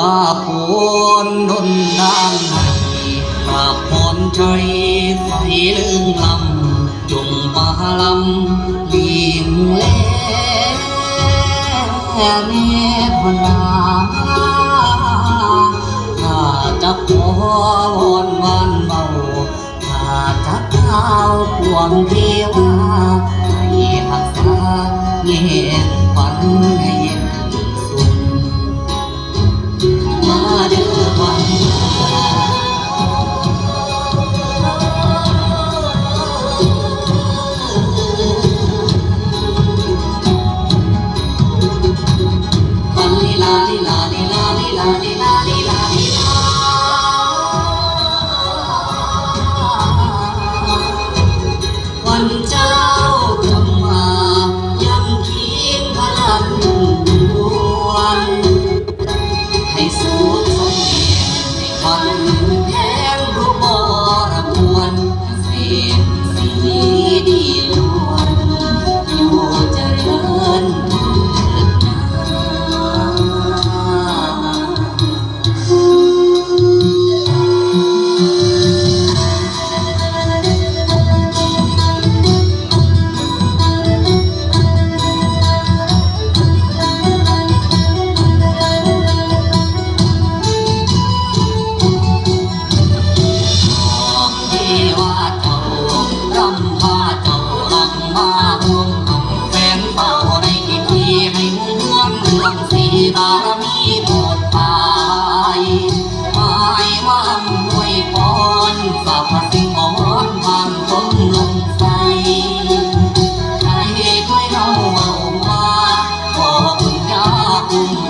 าโพนดนดานให้กราบพรใจใสลึงลำจงมาลำเลียงแลแม่พนาถ้าจะขอวอนวานเบาถ้าจะก้าวกวนเทวาให้หักษาเงียบฝันให้เย็นสุขมาเด้อวันลีลาลีลาลีลาลีลาลีลาลีลาลีลาวันเจ้าจงมายังเคียงพลันดวนให้สูดสมเด็จให้วันแทนรูปบรบวนเสียงสีดีล้วนอยู่เจริญบารมีโปรดภายหมายว่าอำนวยพรสรรพสิ่งอ่อนบางต้นลงใสให้ค่อยเราเอามาขอคุณยาคุ้ม